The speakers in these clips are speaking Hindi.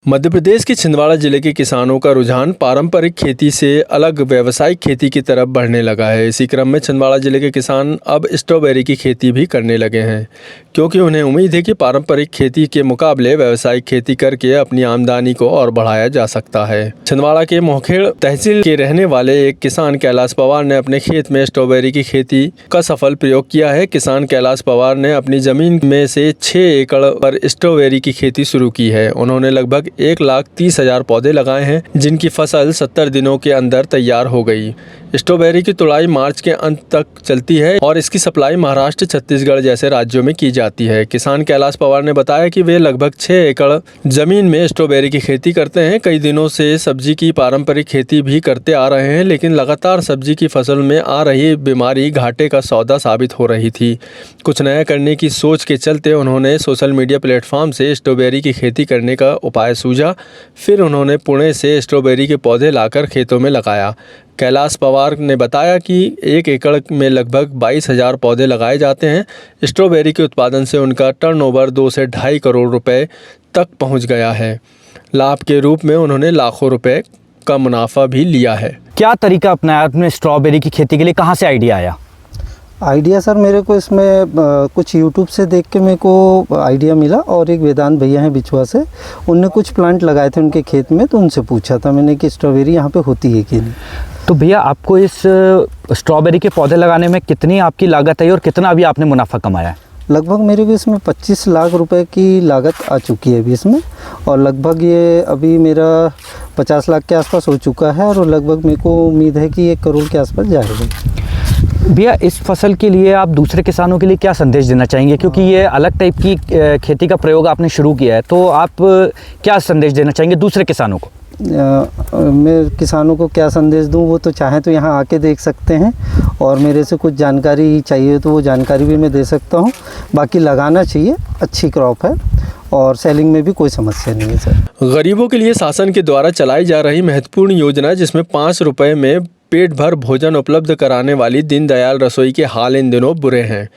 मध्य प्रदेश के छिंदवाड़ा जिले के किसानों का रुझान पारंपरिक खेती से अलग व्यावसायिक खेती की तरफ बढ़ने लगा है। इसी क्रम में छिंदवाड़ा जिले के किसान अब स्ट्रॉबेरी की खेती भी करने लगे हैं, क्योंकि उन्हें उम्मीद है कि पारंपरिक खेती के मुकाबले व्यावसायिक खेती करके अपनी आमदनी को और बढ़ाया जा सकता है। छिंदवाड़ा के मोहखेड़ तहसील के रहने वाले एक किसान कैलाश पवार ने अपने खेत में स्ट्रॉबेरी की खेती का सफल प्रयोग किया है। किसान कैलाश पवार ने अपनी जमीन में से 6 एकड़ पर स्ट्रॉबेरी की खेती शुरू की है। उन्होंने लगभग 1,30,000 पौधे लगाए हैं, जिनकी फसल 70 दिनों के अंदर तैयार हो गई। स्ट्रॉबेरी की तुड़ाई मार्च के अंत तक चलती है और इसकी सप्लाई महाराष्ट्र, छत्तीसगढ़ जैसे राज्यों में की जाती है। किसान कैलाश पवार ने बताया कि वे लगभग 6 एकड़ जमीन में स्ट्रॉबेरी की खेती करते हैं। कई दिनों से सब्जी की पारंपरिक खेती भी करते आ रहे हैं, लेकिन लगातार सब्जी की फसल में आ रही बीमारी घाटे का सौदा साबित हो रही थी। कुछ नया करने की सोच के चलते उन्होंने सोशल मीडिया प्लेटफॉर्म से स्ट्रॉबेरी की खेती करने का उपाय सूझा। फिर उन्होंने पुणे से स्ट्रॉबेरी के पौधे लाकर खेतों में लगाया। कैलाश पवार ने बताया कि 1 एकड़ में लगभग 22,000 पौधे लगाए जाते हैं। स्ट्रॉबेरी के उत्पादन से उनका टर्नओवर 2 से 2.5 करोड़ रुपए तक पहुंच गया है। लाभ के रूप में उन्होंने लाखों रुपए का मुनाफा भी लिया है। क्या तरीका अपनाया आपने स्ट्रॉबेरी की खेती के लिए? कहाँ से आइडिया आया? आइडिया सर मेरे को इसमें कुछ यूट्यूब से देख के मेरे को आइडिया मिला, और एक वेदांत भैया हैं बिछुआ से, उनने कुछ प्लांट लगाए थे उनके खेत में, तो उनसे पूछा था मैंने कि स्ट्रॉबेरी यहाँ पे होती है कि नहीं। तो भैया, आपको इस स्ट्रॉबेरी के पौधे लगाने में कितनी आपकी लागत आई और कितना अभी आपने मुनाफा कमाया है? लगभग मेरे को इसमें 25 लाख रुपए की लागत आ चुकी है अभी इसमें, और लगभग ये अभी मेरा 50 लाख के आसपास हो चुका है, और लगभग मेरे को उम्मीद है कि 1 करोड़ के आसपास जाएगा। भैया, इस फसल के लिए आप दूसरे किसानों के लिए क्या संदेश देना चाहेंगे? क्योंकि ये अलग टाइप की खेती का प्रयोग आपने शुरू किया है, तो आप क्या संदेश देना चाहेंगे दूसरे किसानों को? मैं किसानों को क्या संदेश दूं, वो तो चाहे तो यहाँ आके देख सकते हैं, और मेरे से कुछ जानकारी चाहिए तो वो जानकारी भी मैं दे सकता हूँ। बाकी लगाना चाहिए, अच्छी क्रॉप है और सेलिंग में भी कोई समस्या नहीं है सर। गरीबों के लिए शासन के द्वारा चलाई जा रही महत्वपूर्ण योजना, जिसमें 5 रुपए में पेट भर भोजन उपलब्ध कराने वाली दीनदयाल रसोई के हाल इन दिनों बुरे हैं।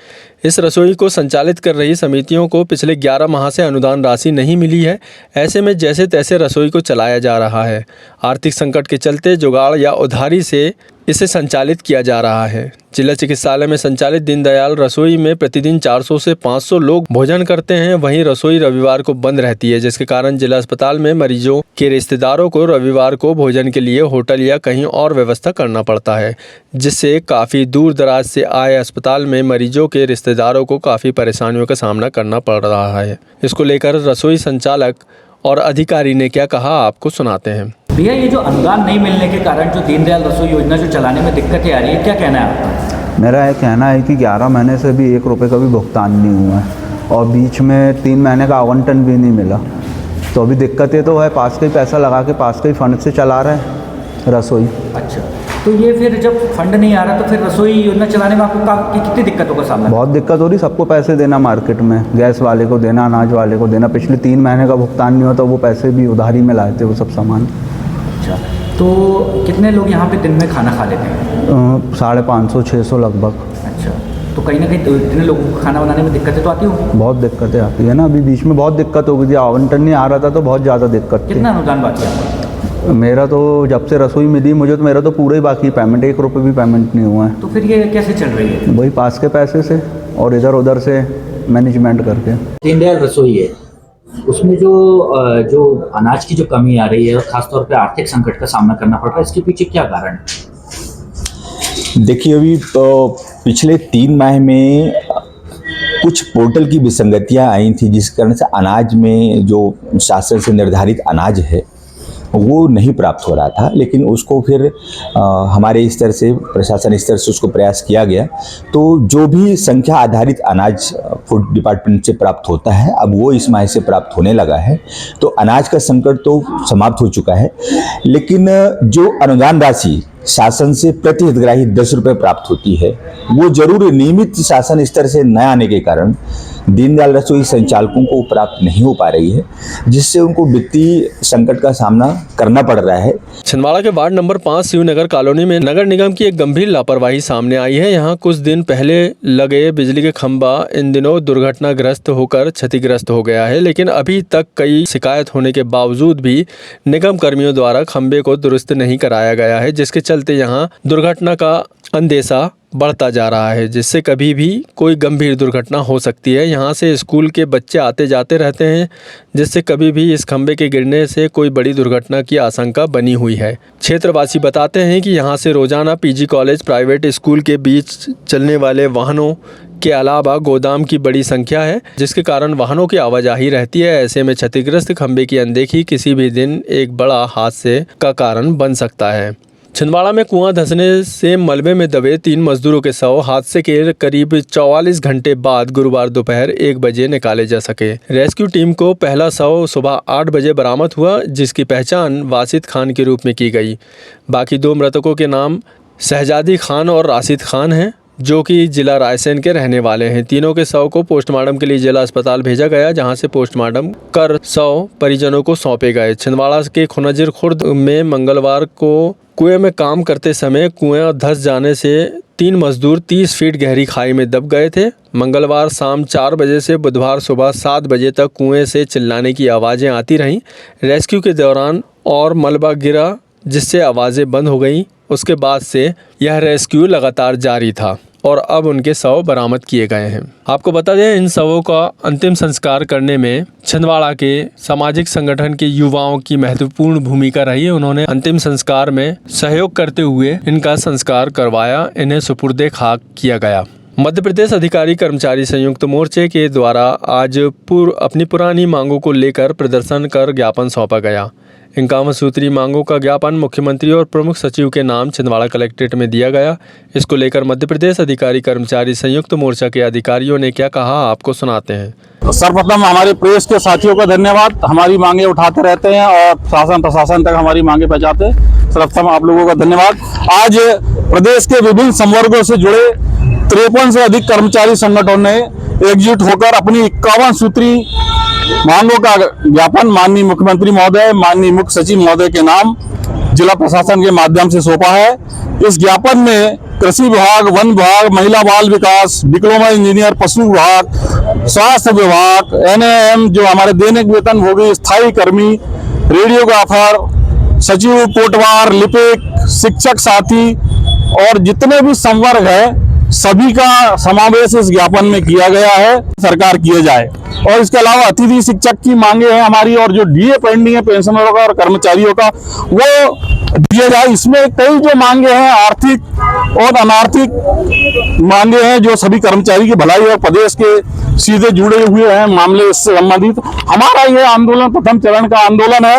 इस रसोई को संचालित कर रही समितियों को पिछले 11 माह से अनुदान राशि नहीं मिली है। ऐसे में जैसे तैसे रसोई को चलाया जा रहा है। आर्थिक संकट के चलते जुगाड़ या उधारी से इसे संचालित किया जा रहा है। जिला चिकित्सालय में संचालित दीनदयाल रसोई में प्रतिदिन 400 से 500 लोग भोजन करते हैं। वहीं रसोई रविवार को बंद रहती है, जिसके कारण जिला अस्पताल में मरीजों के रिश्तेदारों को रविवार को भोजन के लिए होटल या कहीं और व्यवस्था करना पड़ता है, जिससे काफ़ी दूर दराज से आए अस्पताल में मरीजों के रिश्तेदारों को काफ़ी परेशानियों का सामना करना पड़ रहा है। इसको लेकर रसोई संचालक और अधिकारी ने क्या कहा, आपको सुनाते हैं। भैया, ये जो अनुदान नहीं मिलने के कारण जो दीनदयाल रसोई योजना जो चलाने में दिक्कतें आ रही है, क्या कहना है आपका? मेरा ये कहना है कि 11 महीने से भी 1 रुपये का भी भुगतान नहीं हुआ है, और बीच में 3 महीने का आवंटन भी नहीं मिला। तो अभी दिक्कतें तो है, पास का ही पैसा लगा के पास के ही फंड से चला रहे हैं रसोई। अच्छा, तो ये फिर जब फंड नहीं आ रहा तो फिर रसोई योजना चलाने में आपको कितनी दिक्कतों का सामना? बहुत दिक्कत हो रही, सबको पैसे देना, मार्केट में गैस वाले को देना, अनाज वाले को देना। पिछले 3 महीने का भुगतान नहीं हुआ, तो वो पैसे भी उधारी में लाए थे वो सब सामान। अच्छा, तो कितने लोग यहाँ पे दिन में खाना खा लेते हैं? 550-600 लगभग। अच्छा, तो कहीं ना कहीं इतने लोगों को खाना बनाने में दिक्कतें तो आती होंगी? बहुत दिक्कतें आती है ना, अभी बीच में बहुत दिक्कत हो गई थी, आवंटन नहीं आ रहा था तो बहुत ज़्यादा दिक्कत थी। कितना अनुदान बाकी है? मेरा तो जब से रसोई मिली मुझे, तो मेरा तो पूरा ही बाकी पेमेंट, 1 रुपये भी पेमेंट नहीं हुआ है। तो फिर ये कैसे चल रही है? वही पास के पैसे से और इधर उधर से मैनेजमेंट करके। दीनदयाल रसोई है, उसमें जो अनाज की जो कमी आ रही है, खासतौर पे आर्थिक संकट का सामना करना पड़ रहा है, इसके पीछे क्या कारण है? देखिए, अभी तो पिछले 3 माह में कुछ पोर्टल की विसंगतियां आई थी, जिस कारण से अनाज में जो शासन से निर्धारित अनाज है वो नहीं प्राप्त हो रहा था। लेकिन उसको फिर हमारे स्तर से, प्रशासन स्तर से उसको प्रयास किया गया, तो जो भी संख्या आधारित अनाज फूड डिपार्टमेंट से प्राप्त होता है, अब वो इस माह से प्राप्त होने लगा है। तो अनाज का संकट तो समाप्त हो चुका है। लेकिन जो अनुदान राशि शासन से प्रति हितग्राही 10 रुपये प्राप्त होती है, वो जरूर नियमित शासन स्तर से न आने के कारण दीनदयाल रसोई संचालकों को प्राप्त नहीं हो पा रही है, जिससे उनको वित्तीय संकट का सामना करना पड़ रहा है। छिंदवाड़ा के वार्ड नंबर 5 शिवनगर कॉलोनी में नगर निगम की एक गंभीर लापरवाही सामने आई है। यहाँ कुछ दिन पहले लगे बिजली के खंभा इन दिनों दुर्घटनाग्रस्त होकर क्षतिग्रस्त हो गया है, लेकिन अभी तक कई शिकायत होने के बावजूद भी निगम कर्मियों द्वारा खंभे को दुरुस्त नहीं कराया गया है, जिसके चलते यहाँ दुर्घटना का अंदेशा बढ़ता जा रहा है, जिससे कभी भी कोई गंभीर दुर्घटना हो सकती है। यहाँ से स्कूल के बच्चे आते जाते रहते हैं, जिससे कभी भी इस खंभे के गिरने से कोई बड़ी दुर्घटना की आशंका बनी हुई है। क्षेत्रवासी बताते हैं कि यहाँ से रोजाना पीजी कॉलेज प्राइवेट स्कूल के बीच चलने वाले वाहनों के अलावा गोदाम की बड़ी संख्या है, जिसके कारण वाहनों की आवाजाही रहती है। ऐसे में क्षतिग्रस्त खंभे की अनदेखी किसी भी दिन एक बड़ा हादसे का कारण बन सकता है। छिंदवाड़ा में कुआं धंसने से मलबे में दबे 3 मजदूरों के शव हादसे के करीब 44 घंटे बाद गुरुवार दोपहर 1 बजे निकाले जा सके। रेस्क्यू टीम को पहला शव सुबह 8 बजे बरामद हुआ, जिसकी पहचान वासिद खान के रूप में की गई। बाकी 2 मृतकों के नाम शहजादी खान और राशिद खान हैं, जो कि जिला रायसेन के रहने वाले हैं। तीनों के शव को पोस्टमार्टम के लिए जिला अस्पताल भेजा गया, जहां से पोस्टमार्टम कर शव परिजनों को सौंपे गए। छिंदवाड़ा के खुनजिर खुर्द में मंगलवार को कुएं में काम करते समय कुएं धंस जाने से 3 मजदूर 30 फीट गहरी खाई में दब गए थे। मंगलवार शाम 4 बजे से बुधवार सुबह 7 बजे तक कुएं से चिल्लाने की आवाज़ें आती रहीं। रेस्क्यू के दौरान और मलबा गिरा, जिससे आवाज़ें बंद हो गईं। उसके बाद से यह रेस्क्यू लगातार जारी था और अब उनके शव बरामद किए गए हैं। आपको बता दें, इन शवों का अंतिम संस्कार करने में छिंदवाड़ा के सामाजिक संगठन के युवाओं की महत्वपूर्ण भूमिका रही है। उन्होंने अंतिम संस्कार में सहयोग करते हुए इनका संस्कार करवाया, इन्हें सुपुर्दे खाक किया गया। मध्य प्रदेश अधिकारी कर्मचारी संयुक्त मोर्चे के द्वारा आज अपनी पुरानी मांगों को लेकर प्रदर्शन कर ज्ञापन सौंपा गया। 51 सूत्री मांगों का ज्ञापन मुख्यमंत्री और प्रमुख सचिव के नाम छिंदवाड़ा कलेक्ट्रेट में दिया गया। इसको लेकर मध्य प्रदेश अधिकारी कर्मचारी संयुक्त मोर्चा के अधिकारियों ने क्या कहा, आपको सुनाते हैं। सर्वप्रथम हमारे प्रेस के साथियों का धन्यवाद। हमारी मांगे उठाते रहते हैं और शासन प्रशासन तक हमारी मांगे पहुंचाते हैं। सर्वप्रथम आप लोगों का धन्यवाद। आज प्रदेश के विभिन्न संवर्गों से जुड़े 53 से अधिक कर्मचारी संगठनों ने एकजुट होकर अपनी 51 सूत्री मांगों का ज्ञापन माननीय मुख्यमंत्री महोदय, माननीय मुख्य सचिव महोदय के नाम जिला प्रशासन के माध्यम से सौंपा है। इस ज्ञापन में कृषि विभाग, वन विभाग, महिला बाल विकास, डिप्लोमा इंजीनियर, पशु विभाग, स्वास्थ्य विभाग, NAM जो हमारे दैनिक वेतनभोगी स्थायी कर्मी, रेडियोग्राफर, सचिव कोटवार, लिपिक, शिक्षक साथी और जितने भी संवर्ग है सभी का समावेश इस ज्ञापन में किया गया है। सरकार किए जाए और इसके अलावा अतिथि शिक्षक की मांगे हैं हमारी और जो DA पेंडिंग है पेंशनरों का और कर्मचारियों का, वो दिए जाए। इसमें कई जो मांगे हैं आर्थिक और अनार्थिक मांगे हैं जो सभी कर्मचारी की भलाई और प्रदेश के सीधे जुड़े हुए हैं मामले इससे संबंधित। हमारा ये आंदोलन प्रथम चरण का आंदोलन है।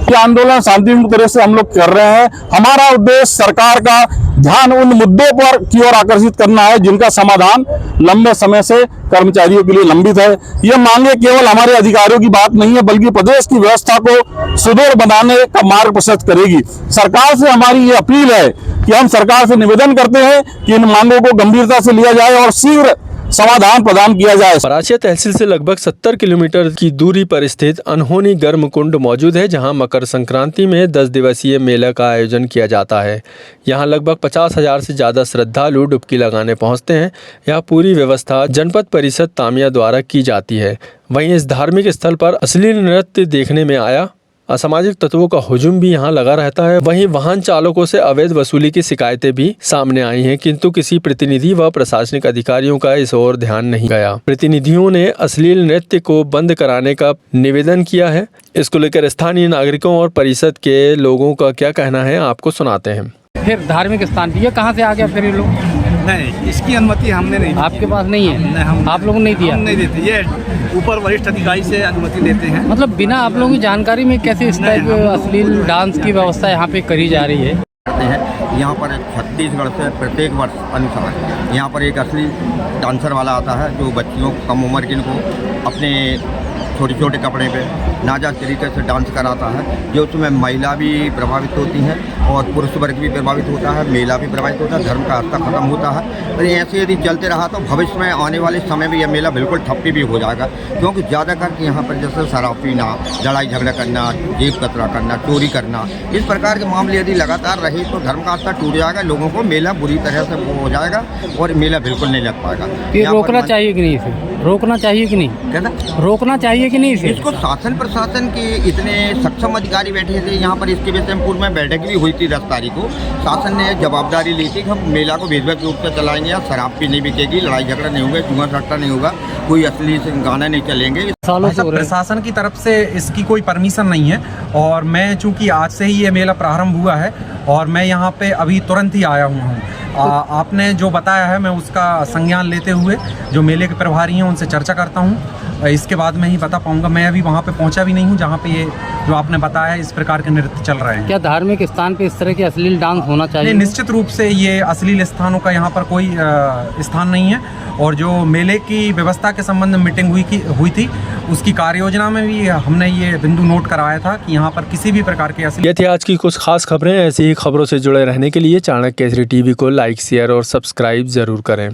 ये आंदोलन शांतिपूर्ण तरह से हम लोग कर रहे हैं। हमारा उद्देश्य सरकार का ध्यान उन मुद्दों पर की ओर आकर्षित करना है जिनका समाधान लंबे समय से कर्मचारियों के लिए लंबित है। ये मांगे केवल हमारे अधिकारियों की बात नहीं है, बल्कि प्रदेश की व्यवस्था को सुदृढ़ बनाने का मार्ग प्रशस्त करेगी। सरकार से हमारी ये अपील है कि हम सरकार से निवेदन करते हैं कि इन मांगों को गंभीरता से लिया जाए और शीघ्र समाधान प्रदान किया जाए। परासिया तहसील से लगभग 70 किलोमीटर की दूरी पर स्थित अनहोनी गर्म कुंड मौजूद है, जहां मकर संक्रांति में 10 दिवसीय मेला का आयोजन किया जाता है। यहां लगभग 50,000 से ज़्यादा श्रद्धालु डुबकी लगाने पहुंचते हैं। यह पूरी व्यवस्था जनपद परिषद तामिया द्वारा की जाती है। वहीं इस धार्मिक स्थल पर अश्लील नृत्य देखने में आया। असामाजिक तत्वों का हुजूम भी यहां लगा रहता है। वहीं वाहन चालकों से अवैध वसूली की शिकायतें भी सामने आई हैं, किंतु किसी प्रतिनिधि व प्रशासनिक अधिकारियों का इस ओर ध्यान नहीं गया। प्रतिनिधियों ने अश्लील नृत्य को बंद कराने का निवेदन किया है। इसको लेकर स्थानीय नागरिकों और परिषद के लोगों का क्या कहना है, आपको सुनाते हैं। फिर धार्मिक स्थान ये कहाँ से आ गया फिर ये लोग? नहीं, इसकी अनुमति हमने नहीं दी। आपके पास नहीं है? नहीं, हम आप लोगों ने नहीं दिया? हम नहीं देते, ये ऊपर वरिष्ठ अधिकारी से अनुमति लेते हैं। मतलब बिना आप लोगों की जानकारी में कैसे इस टाइप अश्लील डांस की व्यवस्था यहाँ पे करी जा रही है? यहाँ पर छत्तीसगढ़ से प्रत्येक वर्ष अनुसार यहाँ पर एक असली डांसर वाला आता है जो बच्चियों कम उम्र के इनको अपने छोटे छोटे कपड़े पे नाजायज़ तरीके से डांस कराता है, जो उसमें महिला भी प्रभावित होती हैं और पुरुष वर्ग भी प्रभावित होता है, मेला भी प्रभावित होता है, धर्म का आस्था खत्म होता है। और ऐसे यदि चलते रहा तो भविष्य में आने वाले समय में यह मेला बिल्कुल ठप्पी भी हो जाएगा, क्योंकि ज़्यादा करके यहाँ पर जैसे शराब पीना, लड़ाई झगड़ा करना, जेब कतरा करना, चोरी करना, इस प्रकार के मामले यदि लगातार रहे तो धर्म का आस्था टूट जाएगा, लोगों को मेला बुरी तरह से वो हो जाएगा और मेला बिल्कुल नहीं लग पाएगा। ये रोकना चाहिए कि नहीं इसे? रोकना चाहिए कि नहीं? कहना रोकना चाहिए कि नहीं इसे? इसको शासन प्रशासन के इतने सक्षम अधिकारी बैठे थे यहाँ पर, इसके विषय में पूर्व में बैठक भी हुई थी 10 तारीख को। शासन ने जवाबदारी ली थी कि हम मेला को विधिवत रूप से चलाएंगे, या शराब भी नहीं बिकेगी, लड़ाई झगड़ा नहीं होगा, जुआ सट्टा नहीं होगा, कोई असली गाना नहीं चलेंगे। प्रशासन की तरफ से इसकी कोई परमिशन नहीं है, और मैं चूंकि आज से ही ये मेला प्रारंभ हुआ है और मैं यहाँ पे अभी तुरंत ही आया हुआ हूँ। आपने जो बताया है मैं उसका संज्ञान लेते हुए जो मेले के प्रभारी हैं उनसे चर्चा करता हूँ, इसके बाद मैं ही बता पाऊँगा। मैं अभी वहाँ पे पहुँचा भी नहीं हूँ जहाँ पे ये जो आपने बताया इस प्रकार के नृत्य चल रहे हैं। क्या धार्मिक स्थान पे इस तरह के अश्लील डांस होना चाहिए? नहीं, निश्चित रूप से ये अश्लील स्थानों का यहाँ पर कोई स्थान नहीं है, और जो मेले की व्यवस्था के संबंध में मीटिंग हुई थी उसकी कार्य योजना में भी हमने ये बिंदु नोट कराया था कि यहाँ पर किसी भी प्रकार के ये थी आज की कुछ खास खबरें। ऐसी ही खबरों से जुड़े रहने के लिए चाणक्य केसरी टीवी को लाइक, शेयर और सब्सक्राइब ज़रूर करें।